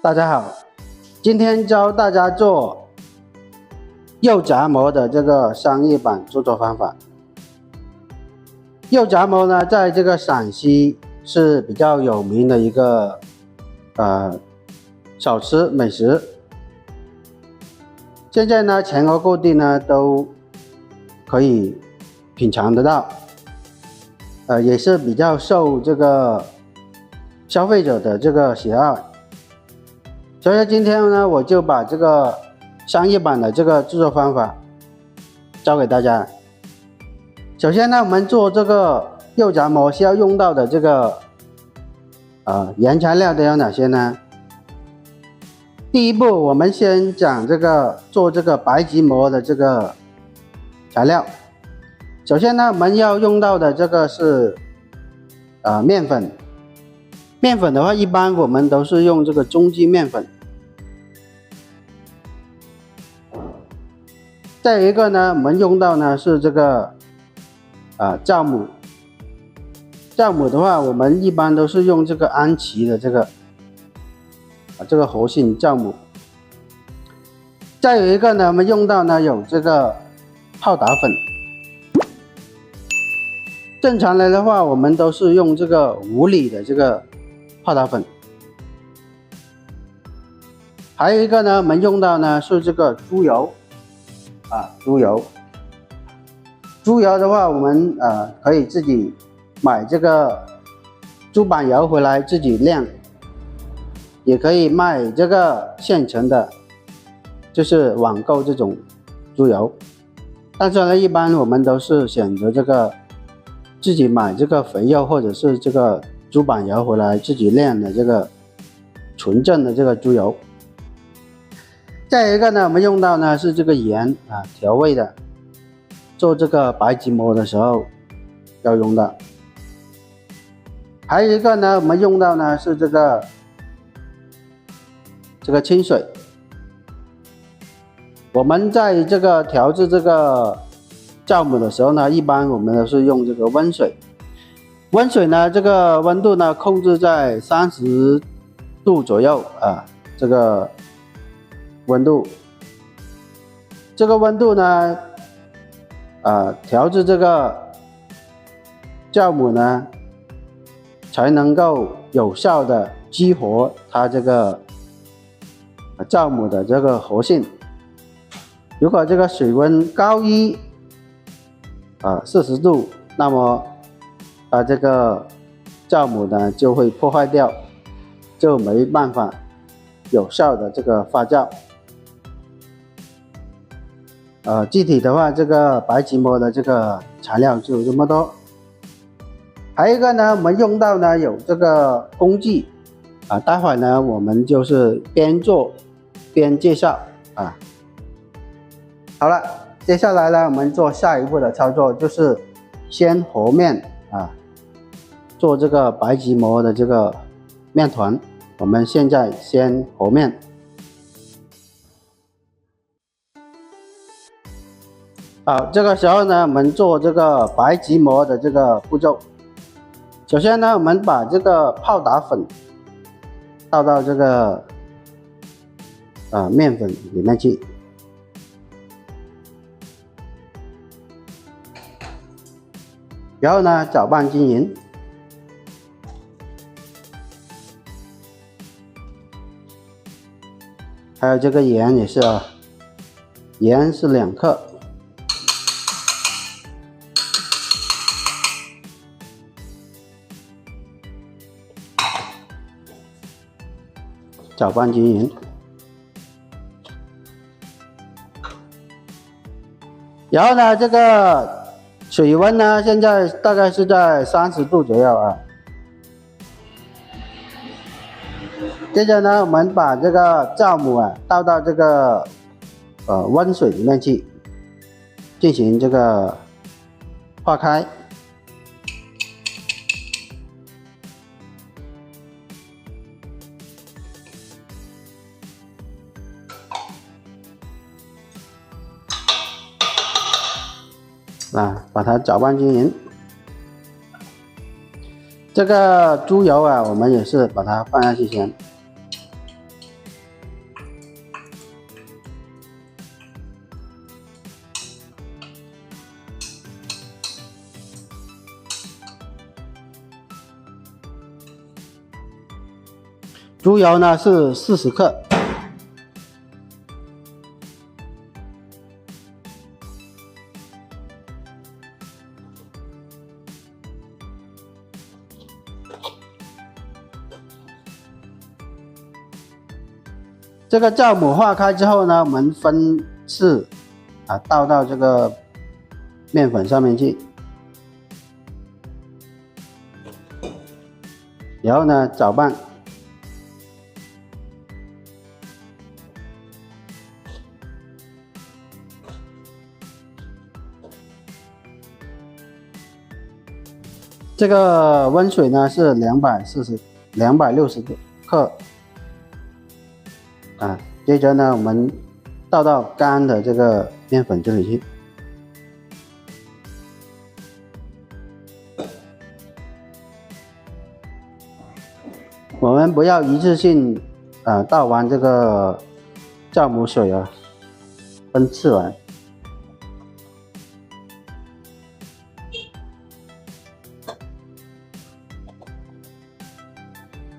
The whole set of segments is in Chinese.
大家好，今天教大家做肉夹馍的这个商业版制作方法。肉夹馍呢，在这个陕西是比较有名的一个小吃美食。现在呢，全国各地呢都可以品尝得到，也是比较受这个消费者的这个喜爱。所以今天呢，我就把这个商业版的这个制作方法教给大家。首先呢，我们做这个肉夹馍需要用到的这个原材料都有哪些呢？第一步，我们先讲做这个白吉馍的这个材料。首先呢，我们要用到的这个是面粉。面粉的话，一般我们都是用这个中筋面粉。再有一个呢，我们用到呢是这个酵母。酵母的话，我们一般都是用这个安琪的这个活性酵母。再有一个呢，我们用到呢有这个泡打粉。正常来的话，我们都是用这个5厘的这个泡打粉。还有一个呢，我们用到呢是这个猪油。猪油的话，我们可以自己买这个猪板油回来自己晾，也可以卖这个现成的，就是网购这种猪油。但是呢，一般我们都是选择这个自己买这个肥肉或者是这个猪板油回来自己晾的这个纯正的这个猪油。再有一个呢，我们用到呢是这个盐调味的，做这个白吉馍的时候要用到。还有一个呢，我们用到呢是这个清水。我们在这个调制这个酵母的时候呢，一般我们都是用这个温水。温水呢，这个温度呢控制在30度左右这个温度，这个温度呢，调制这个酵母呢，才能够有效的激活它这个酵母的这个活性。如果这个水温高于40度，那么它这个酵母呢就会破坏掉，就没办法有效的这个发酵。具体的话，这个白吉馍的这个材料就这么多。还有一个呢，我们用到呢有这个工具待会呢我们就是边做边介绍好了，接下来呢我们做下一步的操作，就是先和面做这个白吉馍的这个面团。我们现在先和面。好，这个时候呢，我们做这个白吉馍的这个步骤。首先呢，我们把这个泡打粉倒到这个面粉里面去，然后呢搅拌均匀。还有这个盐也是盐是2克。搅拌均匀，然后呢，这个水温呢，现在大概是在30度左右接着呢，我们把这个酵母倒到这个温水里面去，进行这个化开。把它搅拌均匀。这个猪油我们也是把它放下去先。猪油呢是40克。这个酵母化开之后呢，我们分次倒到这个面粉上面去，然后呢搅拌。这个温水呢是260克。接着呢，我们倒到干的这个面粉这里去。我们不要一次性倒完这个酵母水分次来。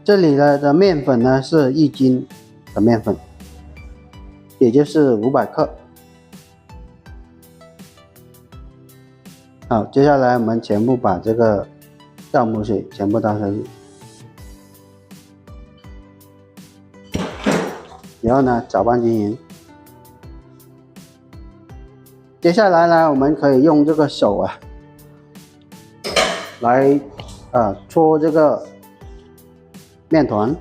这里的面粉呢是1斤的面粉，也就是500克。好，接下来我们全部把这个酵母水全部倒下去，然后呢搅拌均匀。接下来呢，我们可以用这个手来搓这个面团。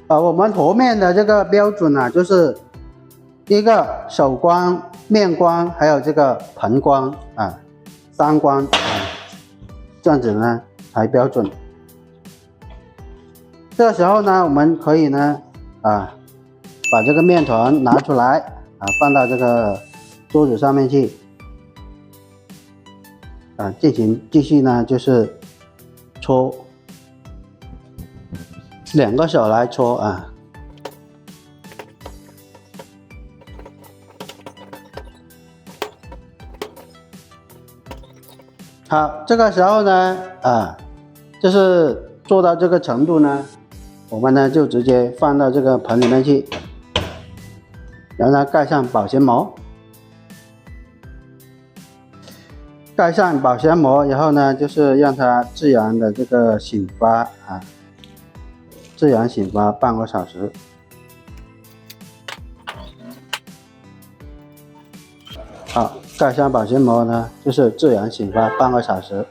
我们和面的这个标准就是一个手光、面光，还有这个盆光3光这样子呢才标准。这个时候呢，我们可以呢把这个面团拿出来放到这个桌子上面去继续呢就是搓，2个手来搓好，这个时候呢就是做到这个程度呢，我们呢就直接放到这个盆里面去，然后呢盖上保鲜膜，然后呢就是让它自然的这个醒发自然醒发半个小时。好，盖上保鲜膜呢就是自然醒发半个小时。